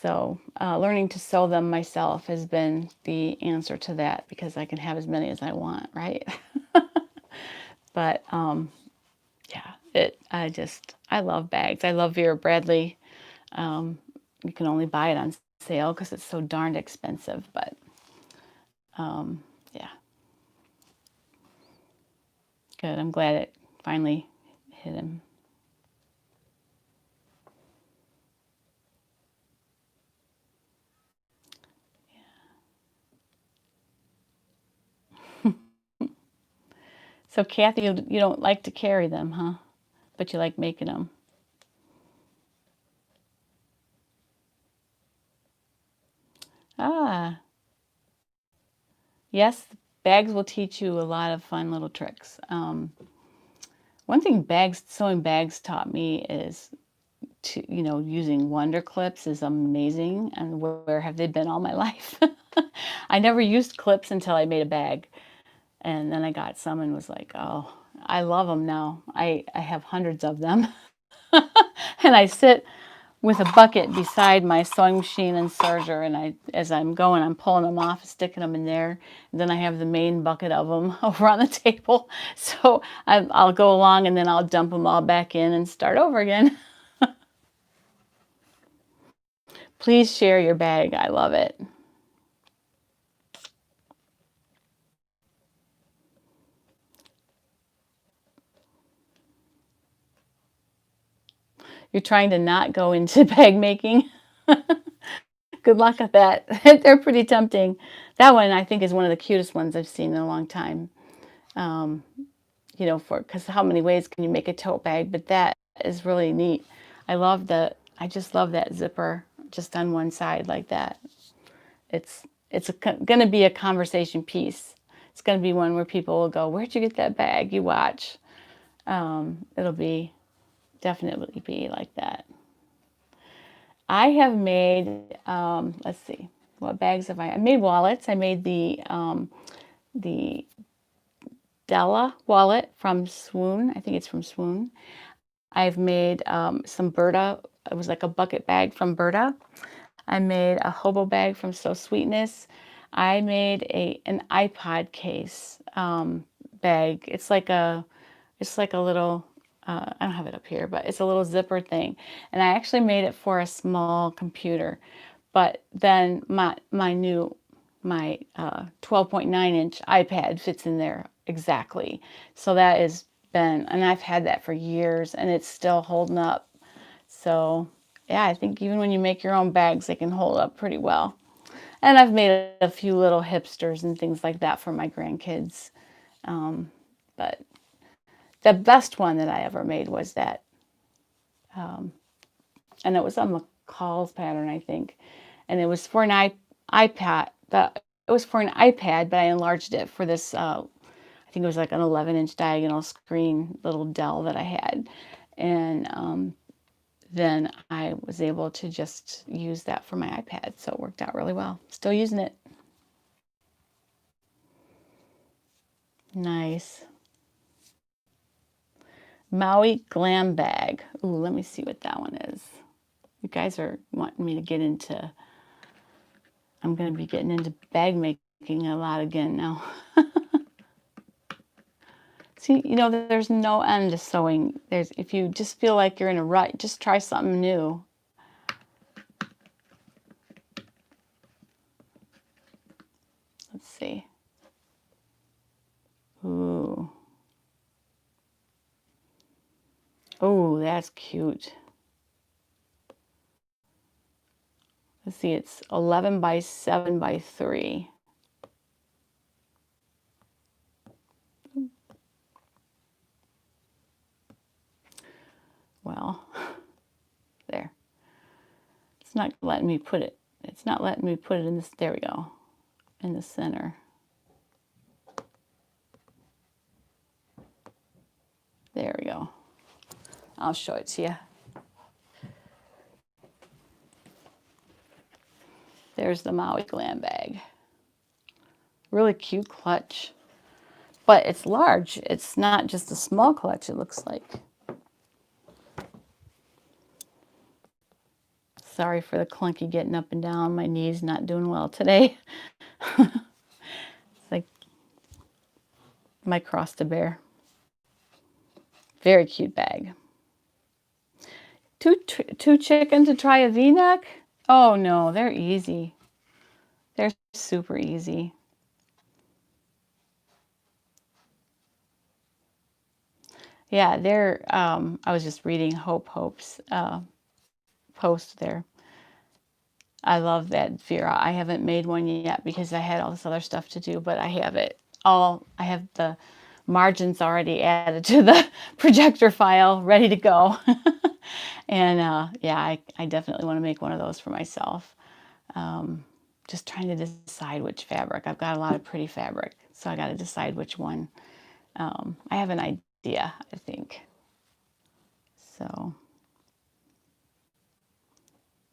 So learning to sew them myself has been the answer to that, because I can have as many as I want, right? But yeah, I love bags. I love Vera Bradley. You can only buy it on sale because it's so darned expensive, but yeah. Good. I'm glad it finally hit him. So Kathy, you don't like to carry them, huh? But you like making them. Ah, yes, bags will teach you a lot of fun little tricks. One thing sewing bags taught me is using wonder clips is amazing. And where have they been all my life? I never used clips until I made a bag. And then I got some and was like, oh, I love them now. I have hundreds of them. And I sit with a bucket beside my sewing machine and serger, and as I'm going, I'm pulling them off, sticking them in there. And then I have the main bucket of them over on the table. So I'll go along and then I'll dump them all back in and start over again. Please share your bag. I love it. You're trying to not go into bag making. Good luck at that. They're pretty tempting. That one I think is one of the cutest ones I've seen in a long time. Because how many ways can you make a tote bag? But that is really neat. I just love that zipper just on one side like that. It's going to be a conversation piece. It's going to be one where people will go, "Where'd you get that bag?" You watch. It'll definitely be like that. I have made, let's see, what bags have I made? Wallets. I made the Della wallet from Swoon. I think it's from Swoon. I've made some Berta. It was like a bucket bag from Berta. I made a hobo bag from So Sweetness. I made an iPod case bag. It's like a little, I don't have it up here, but it's a little zipper thing. And I actually made it for a small computer. But then my 12.9-inch iPad fits in there exactly. So that has been, and I've had that for years and it's still holding up. So yeah, I think even when you make your own bags, they can hold up pretty well. And I've made a few little hipsters and things like that for my grandkids. But the best one that I ever made was that, and it was on McCall's pattern, I think. And it was for an iPad. It was for an iPad, but I enlarged it for this, I think it was like an 11-inch diagonal screen little Dell that I had. And then I was able to just use that for my iPad. So it worked out really well. Still using it. Nice. Maui Glam Bag. Ooh, let me see what that one is. You guys are wanting me to get into, I'm going to be getting into bag making a lot again now. See, there's no end to sewing. If you just feel like you're in a rut, just try something new. Let's see. Ooh. Oh, that's cute. Let's see, it's 11 by 7 by 3. Well, there. It's not letting me put it. It's not letting me put it in this. There we go. In the center. There we go. I'll show it to you. There's the Maui Glam Bag. Really cute clutch. But it's large. It's not just a small clutch, it looks like. Sorry for the clunky getting up and down. My knee's not doing well today. It's like my cross to bear. Very cute bag. Two chicken to try a V-neck? Oh no, they're easy. They're super easy. Yeah, they're, I was just reading Hope's post there. I love that Vera. I haven't made one yet because I had all this other stuff to do, but I have it all. I have the margins already added to the projector file, ready to go. And yeah, I definitely want to make one of those for myself. Just trying to decide which fabric. I've got a lot of pretty fabric, so I got to decide which one. I have an idea, I think. So,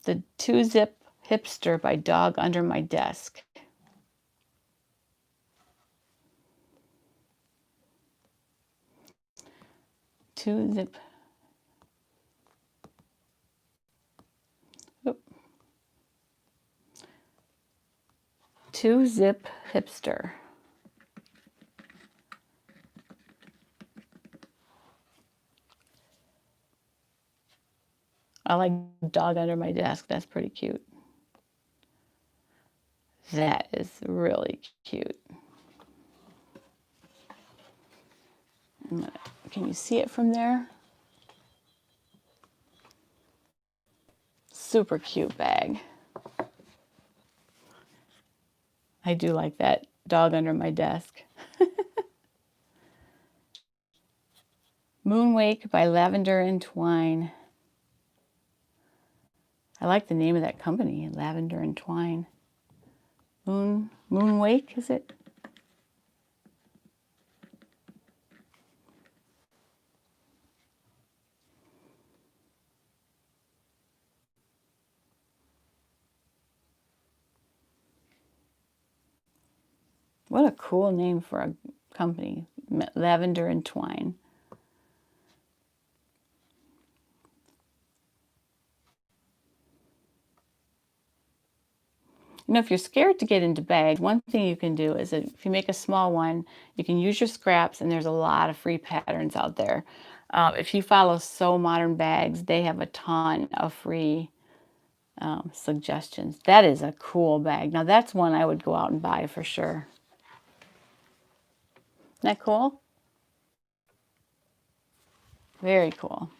the 2-zip hipster by Dog Under My Desk. Two-zip. 2-zip hipster. I like Dog Under My Desk. That's pretty cute. That is really cute. Can you see it from there? Super cute bag. I do like that Dog Under My Desk. Moonwake by Lavender and Twine. I like the name of that company, Lavender and Twine. Moonwake, is it? What a cool name for a company, Lavender and Twine. You know, if you're scared to get into bags, one thing you can do is if you make a small one, you can use your scraps, and there's a lot of free patterns out there. If you follow So Modern Bags, they have a ton of free suggestions. That is a cool bag. Now, that's one I would go out and buy for sure. Isn't that cool? Very cool.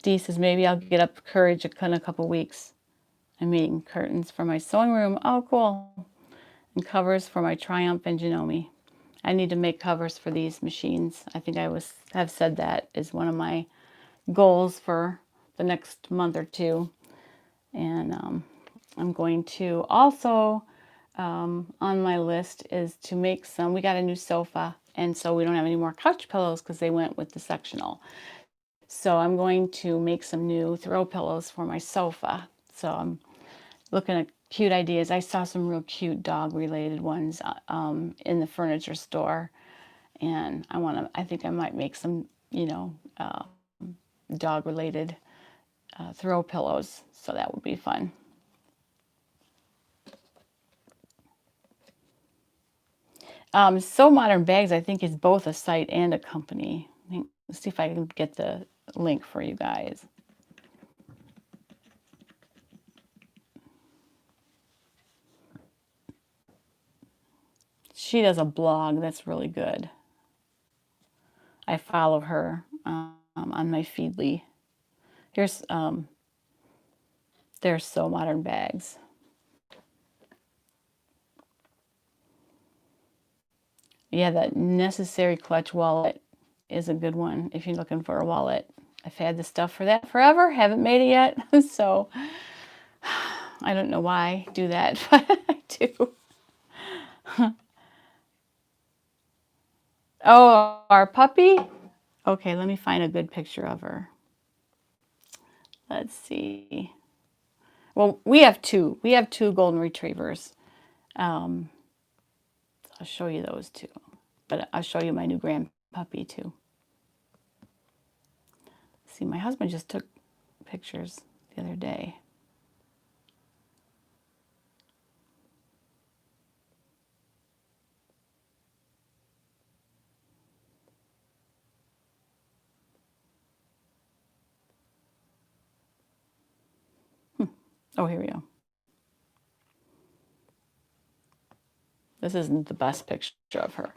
Dee says, maybe I'll get up courage in a couple weeks. I'm making curtains for my sewing room. Oh, cool. And covers for my Triumph and Janome. I need to make covers for these machines. I think have said that is one of my goals for the next month or two. And I'm going to also, on my list is to make some. We got a new sofa, and so we don't have any more couch pillows because they went with the sectional. So I'm going to make some new throw pillows for my sofa. So I'm looking at cute ideas. I saw some real cute dog related ones in the furniture store, and I think I might make some, dog related throw pillows. So that would be fun. So Modern Bags, I think, is both a site and a company. Let's see if I can get the link for you guys. She does a blog that's really good. I follow her on my Feedly. Here's there's So Modern Bags. Yeah, that Necessary Clutch wallet is a good one if you're looking for a wallet. I've had the stuff for that forever, haven't made it yet, so I don't know why I do that, but I do. Oh, our puppy? Okay, let me find a good picture of her. Let's see. Well, we have two. We have two golden retrievers. I'll show you those too. But I'll show you my new grandpuppy too. See, my husband just took pictures the other day. Oh, here we go. This isn't the best picture of her.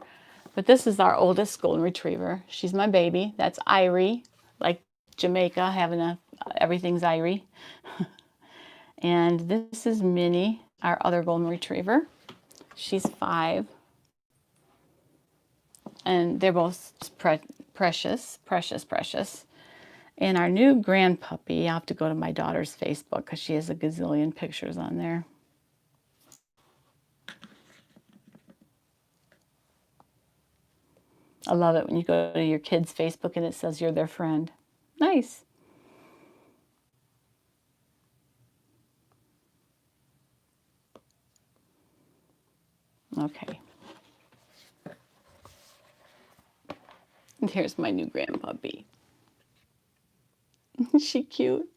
But this is our oldest golden retriever. She's my baby. That's Irie, like Jamaica, having everything's Irie. And this is Minnie, our other golden retriever. She's 5. And they're both precious, precious, precious. And our new grandpuppy, I'll have to go to my daughter's Facebook because she has a gazillion pictures on there. I love it when you go to your kids' Facebook and it says you're their friend. Nice. Okay. And here's my new grandpuppy. Is she cute?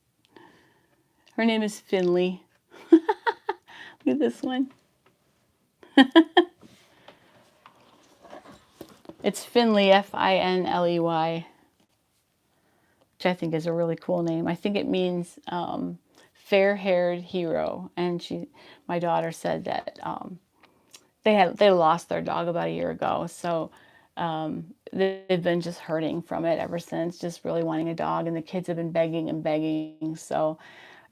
Her name is Finley. Look at this one. It's Finley, Finley, which I think is a really cool name. I think it means fair-haired hero. And my daughter said that they lost their dog about a year ago, so they've been just hurting from it ever since, just really wanting a dog, and the kids have been begging and begging. So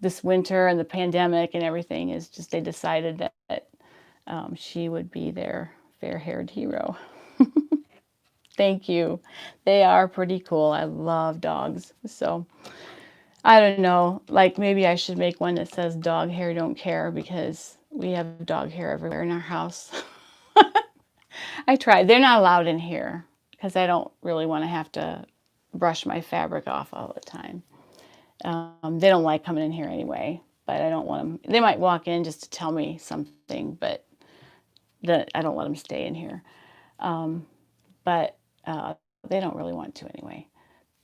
this winter and the pandemic and everything is just, they decided that she would be their fair-haired hero. Thank you. They are pretty cool. I love dogs. So I don't know, like maybe I should make one that says dog hair don't care, because we have dog hair everywhere in our house. I tried. They're not allowed in here because I don't really want to have to brush my fabric off all the time. They don't like coming in here anyway, but I don't want them. They might walk in just to tell me something, but I don't let them stay in here. But they don't really want to anyway.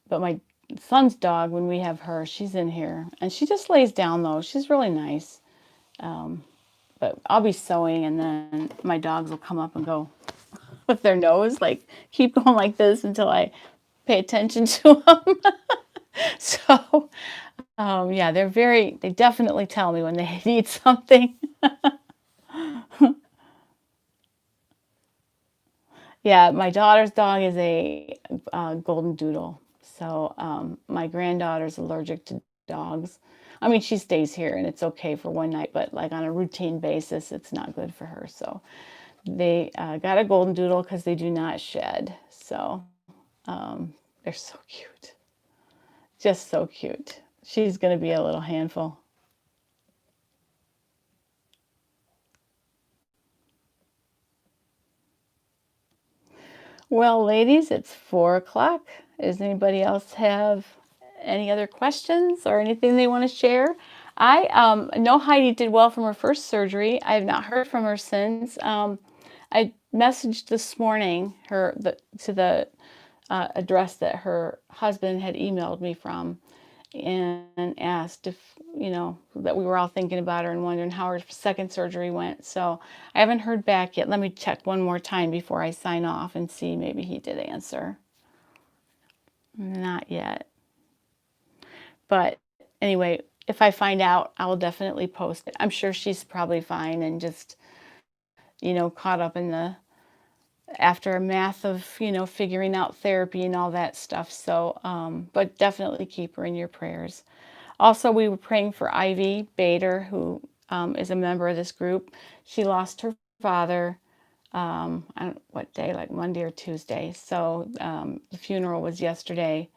But my son's dog, when we have her, she's in here. And she just lays down, though. She's really nice. But I'll be sewing, and then my dogs will come up and go with their nose, like keep going like this until I pay attention to them. So, yeah, they definitely tell me when they need something. Yeah, my daughter's dog is a golden doodle. So my granddaughter's allergic to dogs. I mean, she stays here and it's okay for one night, but like on a routine basis, it's not good for her. So they got a golden doodle because they do not shed. So they're so cute. Just so cute. She's going to be a little handful. Well, ladies, it's 4 o'clock. Does anybody else have any other questions or anything they want to share? I know Heidi did well from her first surgery. I have not heard from her since. I messaged this morning to the address that her husband had emailed me from, and asked if, that we were all thinking about her and wondering how her second surgery went. So I haven't heard back yet. Let me check one more time before I sign off and see, maybe he did answer. Not yet. But anyway, if I find out, I will definitely post it. I'm sure she's probably fine and just, caught up in the aftermath of, figuring out therapy and all that stuff. So, but definitely keep her in your prayers. Also, we were praying for Ivy Bader, who is a member of this group. She lost her father, I don't know what day, like Monday or Tuesday. So the funeral was yesterday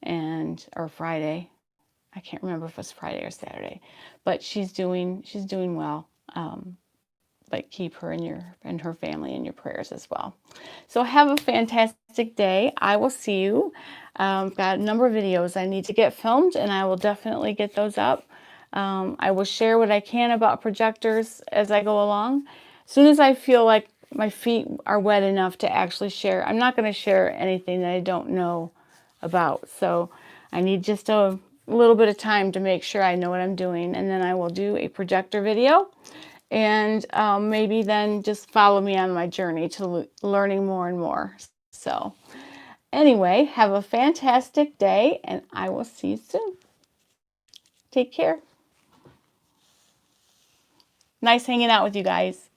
or Friday. I can't remember if it was Friday or Saturday, but she's doing well. But keep her and her family in your prayers as well. So have a fantastic day. I will see you. Got a number of videos I need to get filmed, and I will definitely get those up. I will share what I can about projectors as I go along. As soon as I feel like my feet are wet enough to actually share. I'm not going to share anything that I don't know about. So I need just a little bit of time to make sure I know what I'm doing. And then I will do a projector video. And maybe then just follow me on my journey to learning more and more. So anyway, have a fantastic day, and I will see you soon. Take care. Nice hanging out with you guys.